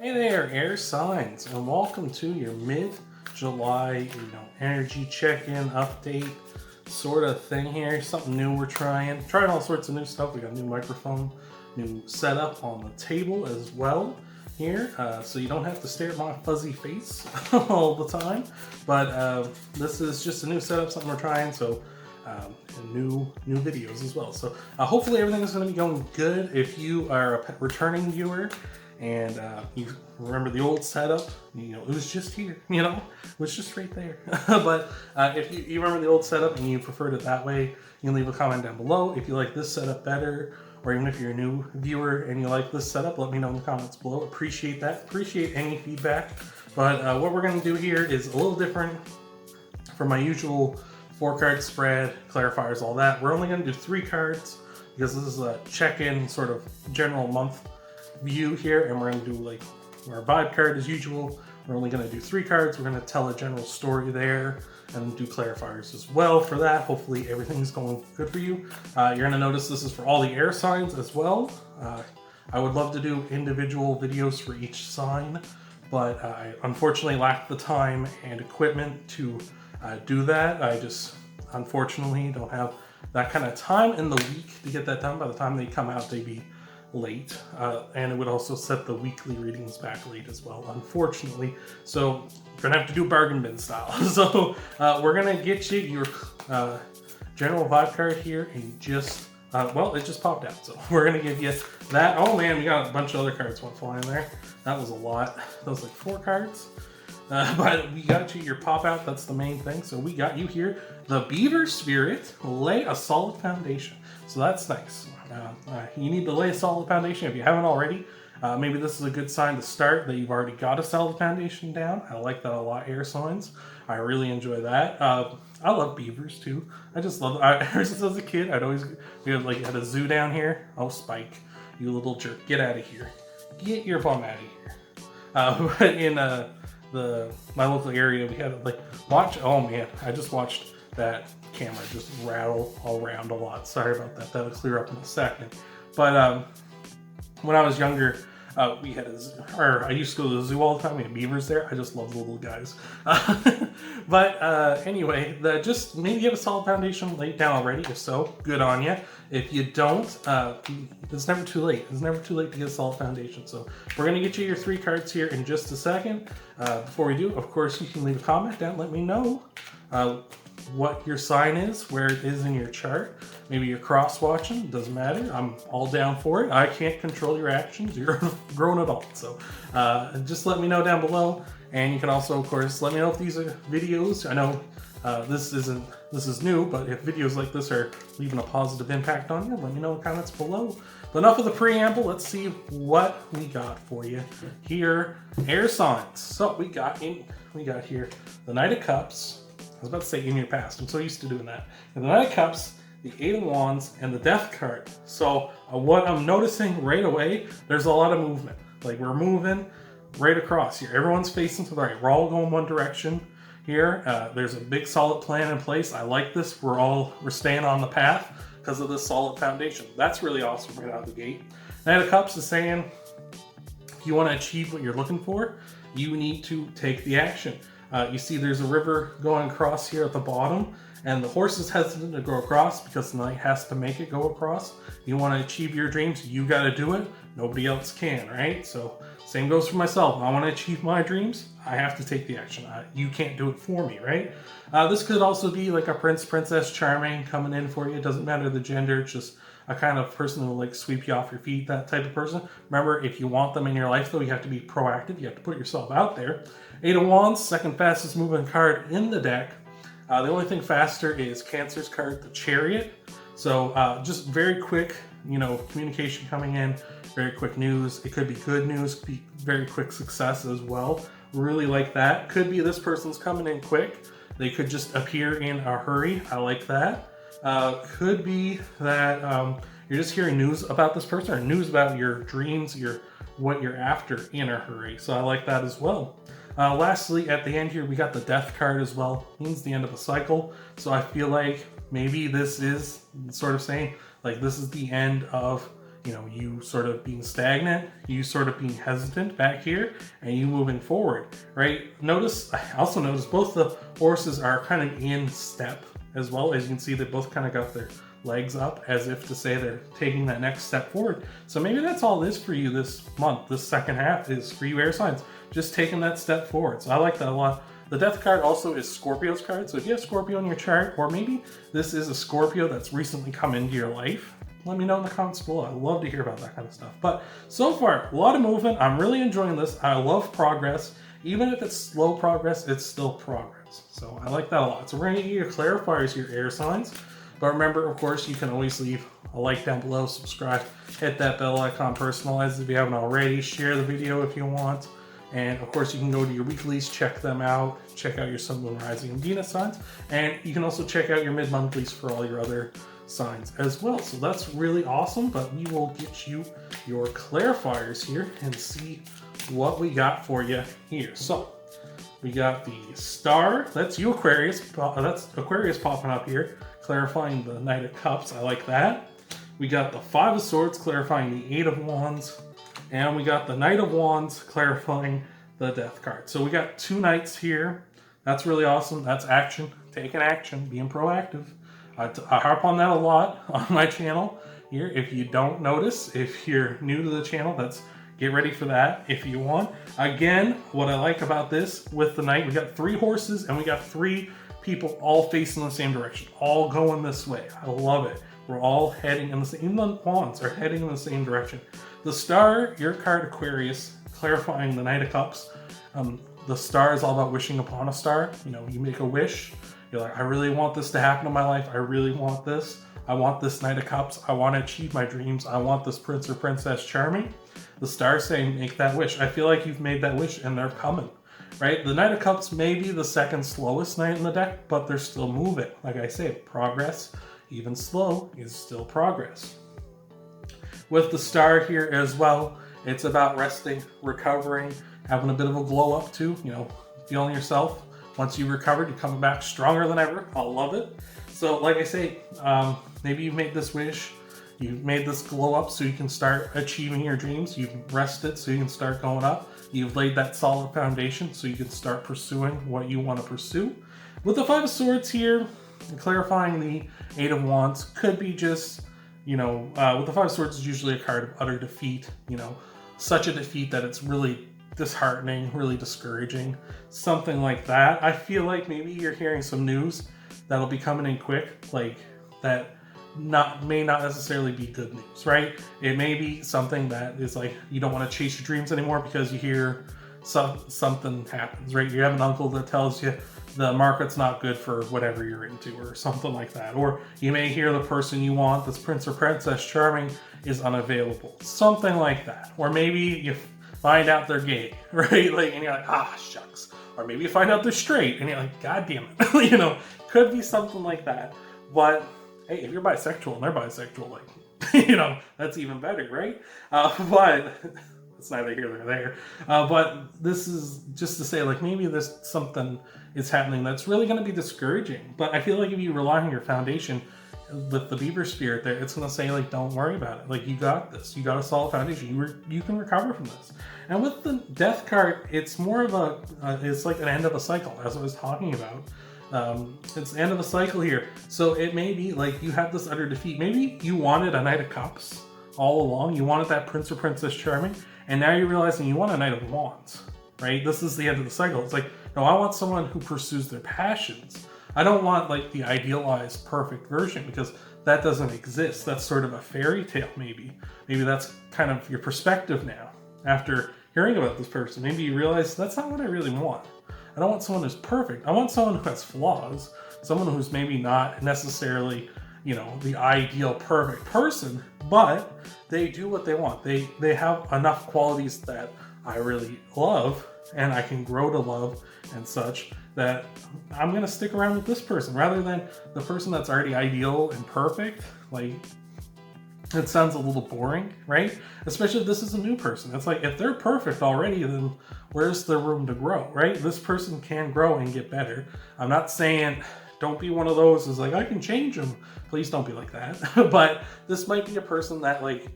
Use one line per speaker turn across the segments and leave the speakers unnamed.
Hey there, air signs, and welcome to your mid-July, energy check-in update sort of thing here. Something new we're trying all sorts of new stuff. We got a new microphone, new setup on the table as well here, so you don't have to stare at my fuzzy face all the time. But this is just a new setup, something we're trying. So. And new videos as well. So hopefully everything is going to be going good. If you are a returning viewer and you remember the old setup, it was just here, it was just right there. But if you remember the old setup and you preferred it that way, you can leave a comment down below. If you like this setup better, or even if you're a new viewer and you like this setup, let me know in the comments below. Appreciate that. Appreciate any feedback. But what we're going to do here is a little different from my usual 4-card spread, clarifiers, all that. We're only going to do 3 cards because this is a check-in sort of general month view here, and we're going to do like our vibe card as usual. We're only going to do 3 cards. We're going to tell a general story there and do clarifiers as well for that. Hopefully everything's going good for you. You're going to notice this is for all the air signs as well. I would love to do individual videos for each sign, but I unfortunately lack the time and equipment to do that. I just unfortunately don't have that kind of time in the week to get that done. By the time they come out, they'd be late, and it would also set the weekly readings back late as well, unfortunately. So we're gonna have to do bargain bin style. So we're gonna get you your general vibe card here in just well, it just popped out, so we're gonna give you that. Oh man, we got a bunch of other cards went flying there. That was a lot. That was like 4 cards. But we got you your pop out, that's the main thing. So we got you here, the Beaver Spirit, lay a solid foundation. So that's nice. You need to lay a solid foundation if you haven't already. Maybe this is a good sign to start that you've already got a solid foundation down. I like that a lot, air signs. I really enjoy that. I love beavers too. I just love ever since I was a kid, we had a zoo down here. Oh, Spike, you little jerk, get out of here. Get your bum out of here. But in my local area, we had oh man, I just watched that camera just rattle all around a lot. Sorry about that. That'll clear up in a second. But when I was younger, we had I used to go to the zoo all the time. We had beavers there. I just love the little guys. But anyway, just maybe you have a solid foundation laid down already. If so, good on you. If you don't, it's never too late. It's never too late to get a solid foundation. So we're going to get you your 3 cards here in just a second. Before we do, of course, you can leave a comment down. Let me know what your sign is, where it is in your chart. Maybe you're cross-watching, doesn't matter. I'm all down for it. I can't control your actions. You're a grown adult. So just let me know down below. And you can also, of course, let me know if these are videos. I know this is new, but if videos like this are leaving a positive impact on you, let me know in the comments below. But enough of the preamble, let's see what we got for you here. Air signs. So we got here the Knight of Cups. I was about to say in your past. I'm so used to doing that. And the Knight of Cups, the 8 of Wands, and the Death card. So what I'm noticing right away, there's a lot of movement. Like we're moving right across here. Everyone's facing to the right. We're all going one direction here. There's a big solid plan in place. I like this. We're staying on the path because of this solid foundation. That's really awesome right out of the gate. Knight of Cups is saying if you want to achieve what you're looking for, you need to take the action. You see there's a river going across here at the bottom, and the horse is hesitant to go across because the knight has to make it go across. You want to achieve your dreams, you got to do it. Nobody else can, right? So same goes for myself. I want to achieve my dreams, I have to take the action. You can't do it for me, right? This could also be like a prince, princess charming coming in for you. It doesn't matter the gender, it's just a kind of person who will sweep you off your feet, that type of person. Remember, if you want them in your life though, you have to be proactive. You have to put yourself out there. 8 of Wands, second fastest moving card in the deck. The only thing faster is Cancer's card, the Chariot. So just very quick, communication coming in, very quick news. It could be good news, could be very quick success as well. Really like that. Could be this person's coming in quick. They could just appear in a hurry. I like that. Could be that you're just hearing news about this person or news about your dreams, what you're after in a hurry. So I like that as well. Lastly, at the end here, we got the Death card as well. Means the end of a cycle. So I feel like maybe this is sort of saying, this is the end of you know, you sort of being stagnant, you sort of being hesitant back here, and you moving forward, right? I also notice both the horses are kind of in step as well. As you can see, they both kind of got their legs up as if to say they're taking that next step forward. So maybe that's all it is for you this month. This second half is for you air signs, just taking that step forward. So I like that a lot. The death card also is Scorpio's card. So if you have Scorpio in your chart, or maybe this is a Scorpio that's recently come into your life, let me know in the comments below. I love to hear about that kind of stuff. But so far, a lot of movement. I'm really enjoying this. I love progress. Even if it's slow progress, it's still progress. So I like that a lot. So we're gonna get your clarifiers, your air signs. But remember, of course, you can always leave a like down below, subscribe, hit that bell icon, personalize if you haven't already, share the video if you want. And of course, you can go to your weeklies, check them out, check out your Sun, Moon, Rising, and Venus signs. And you can also check out your mid-monthlies for all your other signs as well. So that's really awesome, but we will get you your clarifiers here and see what we got for you here. So we got the star, that's you Aquarius, that's Aquarius popping up here, clarifying the Knight of Cups. I like that. We got the Five of Swords clarifying the Eight of Wands, and we got the Knight of Wands clarifying the Death card. So we got two knights here. That's really awesome. That's action, taking action, being proactive. I harp on that a lot on my channel here. If you don't notice, if you're new to the channel, get ready for that if you want. Again, what I like about this with the knight, we got 3 horses and we got 3 people all facing the same direction, all going this way. I love it. We're all heading in the same, even the wands are heading in the same direction. The star, your card Aquarius, clarifying the Knight of Cups. The star is all about wishing upon a star. You know, you make a wish. You're like, I really want this to happen in my life. I really want this. I want this Knight of Cups. I want to achieve my dreams. I want this Prince or Princess Charming. The star's saying, make that wish. I feel like you've made that wish and they're coming, right? The Knight of Cups may be the second slowest knight in the deck, but they're still moving. Like I say, progress, even slow, is still progress. With the star here as well, it's about resting, recovering, having a bit of a glow up too, you know, feeling yourself. Once you recovered, you're coming back stronger than ever. I love it. So like I say, maybe you've made this wish, you've made this glow up so you can start achieving your dreams. You've rested so you can start going up. You've laid that solid foundation so you can start pursuing what you want to pursue. With the Five of Swords here, clarifying the Eight of Wands, could be just, you know, with the Five of Swords is usually a card of utter defeat, you know, such a defeat that it's really disheartening, really discouraging, something like that. I feel like maybe you're hearing some news that'll be coming in quick, like that may not necessarily be good news, right? It may be something that is like you don't want to chase your dreams anymore because you hear something happens, right? You have an uncle that tells you the market's not good for whatever you're into or something like that. Or you may hear the person you want, this Prince or Princess Charming, is unavailable, something like that. Or maybe you find out they're gay, right? Like, and you're like, ah, shucks. Or maybe you find out they're straight and you're like, God damn it. You know, could be something like that. But hey, if you're bisexual and they're bisexual, like, you know, that's even better, right? But it's neither here nor there. But this is just to say, like, maybe there's something is happening that's really going to be discouraging. But I feel like if you rely on your foundation with the Beaver spirit there, it's going to say, like, don't worry about it. Like, you got this. You got a solid foundation. You can recover from this. And with the Death card, it's more of it's like an end of a cycle, as I was talking about. It's the end of a cycle here. So it may be like you have this utter defeat. Maybe you wanted a Knight of Cups all along. You wanted that Prince or Princess Charming. And now you're realizing you want a Knight of Wands, right? This is the end of the cycle. It's like, no, I want someone who pursues their passions. I don't want like the idealized perfect version because that doesn't exist. That's sort of a fairy tale maybe. Maybe that's kind of your perspective now. After hearing about this person, maybe you realize that's not what I really want. I don't want someone who's perfect. I want someone who has flaws. Someone who's maybe not necessarily, you know, the ideal perfect person, but they do what they want. They have enough qualities that I really love and I can grow to love and such that I'm going to stick around with this person rather than the person that's already ideal and perfect. Like, it sounds a little boring, right? Especially if this is a new person. It's like, if they're perfect already, then where's the room to grow, right? This person can grow and get better. I'm not saying don't be one of those who's like, I can change them. Please don't be like that. But this might be a person that, like,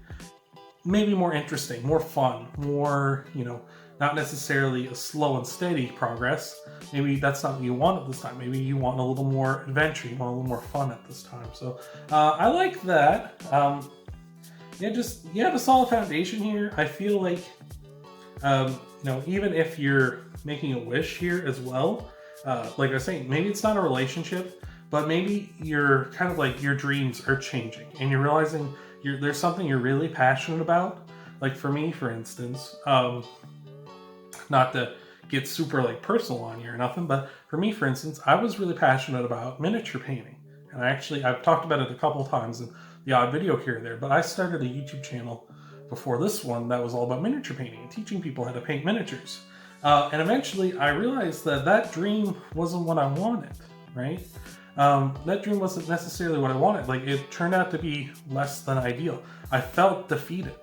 maybe more interesting, more fun, more, you know, not necessarily a slow and steady progress. Maybe that's not what you want at this time. Maybe you want a little more adventure, you want a little more fun at this time. So I like that. Yeah, just, you have a solid foundation here. I feel like, you know, even if you're making a wish here as well, like I was saying, maybe it's not a relationship, but maybe you're kind of like, your dreams are changing and you're realizing there's something you're really passionate about. Like for me, for instance, not to get super like personal on you or nothing, but for me, for instance, I was really passionate about miniature painting. And I've talked about it a couple of times in the odd video here or there, but I started a YouTube channel before this one that was all about miniature painting and teaching people how to paint miniatures. And eventually I realized that that dream wasn't what I wanted, right? That dream wasn't necessarily what I wanted. Like, it turned out to be less than ideal. I felt defeated,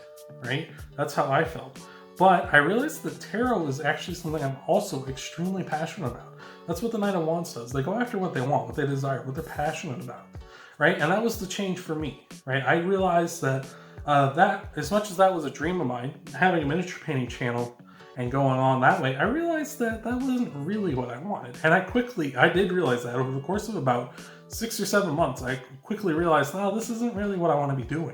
right? That's how I felt. But I realized that tarot is actually something I'm also extremely passionate about. That's what the Knight of Wands does. They go after what they want, what they desire, what they're passionate about, right? And that was the change for me, right? I realized that that, as much as that was a dream of mine, having a miniature painting channel and going on that way, I realized that that wasn't really what I wanted. And I did realize that over the course of about 6 or 7 months, I quickly realized, no, this isn't really what I want to be doing.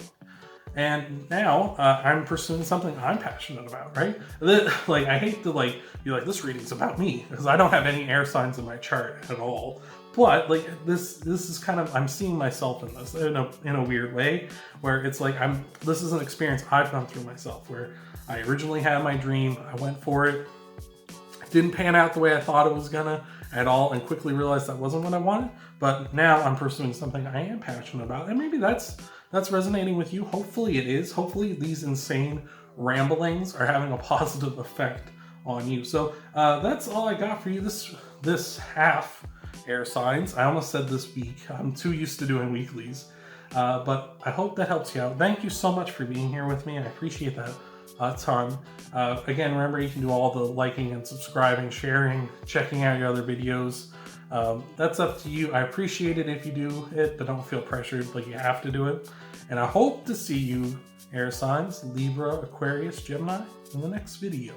And now I'm pursuing something I'm passionate about, right? Like, I hate to be like, this reading's about me, because I don't have any air signs in my chart at all. But like, this is kind of, I'm seeing myself in this in a weird way, where it's like, this is an experience I've gone through myself, where I originally had my dream, I went for it, it didn't pan out the way I thought it was gonna at all, and quickly realized that wasn't what I wanted. But now I'm pursuing something I am passionate about, and maybe that's resonating with you. Hopefully it is. Hopefully these insane ramblings are having a positive effect on you. So that's all I got for you this half air signs. I almost said this week. I'm too used to doing weeklies. But I hope that helps you out. Thank you so much for being here with me. I appreciate that a ton. Again, remember, you can do all the liking and subscribing, sharing, checking out your other videos. That's up to you. I appreciate it if you do it, but don't feel pressured like you have to do it. And I hope to see you, air signs, Libra, Aquarius, Gemini, in the next video.